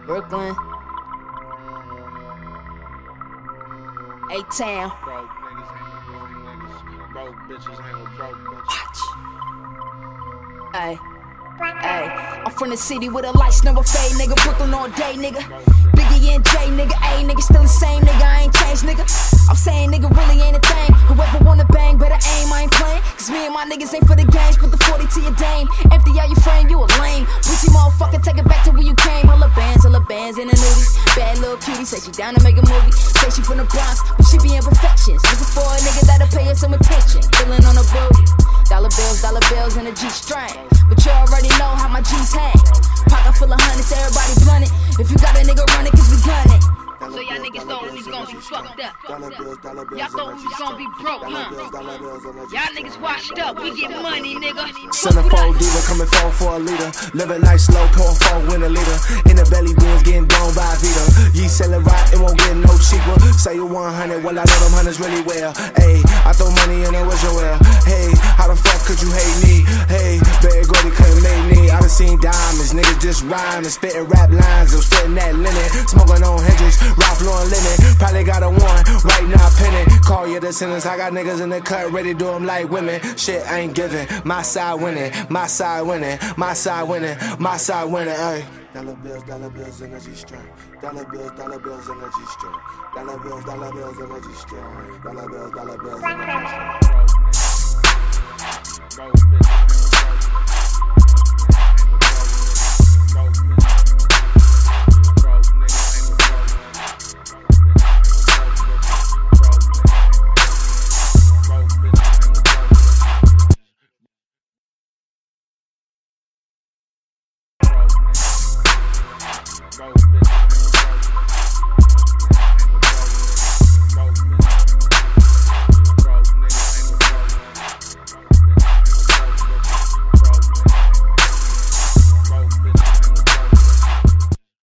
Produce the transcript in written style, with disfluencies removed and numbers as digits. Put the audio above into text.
Brooklyn, A-Town. Broke bitches hang with broke bitches. Watch. Ay, I'm from the city where the lights never fade, nigga. Brooklyn all day, nigga. Biggie and J, nigga. Ayy, nigga, still the same, nigga. I ain't changed, nigga. I'm saying, nigga, really ain't a thing. Whoever wanna bang, better aim. I ain't playing. Cause me and my niggas ain't for the games. Put the 40 to your dame. Empty out your frame, you a lame. Pussy motherfucker, take it back to where you came. All the bands in the nudies. Bad little cutie, say she down to make a movie. Say she from the Bronx, but she be imperfections. Looking for a nigga that'll pay her some attention. Feeling on a booty. Dollar bills and a G-string. But you already know how my G's hang. Pocket full of hundreds, everybody blunted. If you got a nigga running, cause we gun it. So y'all niggas thought we was gonna be fucked up. Y'all thought we was gonna be broke, huh? Y'all niggas washed up, we get money, nigga. Centerfold diva coming forward for a leader. Living life slow, pouring forward win a leader. In the belly beans getting blown by Vita. Ye selling right, it won't get no cheaper. Say you 100, well I know them hundreds really well. Ayy, I throw money in the whistle well. Hey, how the fuck could you hate me? Hey, Barry Gordy couldn't make me. I done seen diamonds, niggas just rhyming, spitting rap lines, I'm spitting that linen, smoking on Hendrix. Ralph Lauren linen, probably got a one, right now penning. Call you the sentence, I got niggas in the cut, ready to do them like women. Shit, I ain't giving, my side winning, my side winning, my side winning, my side winning, ayy. Dollar bills, energy string. Dollar bills, energy string. Dollar bills, energy string. Dollar bills, energy string. Broke bitches.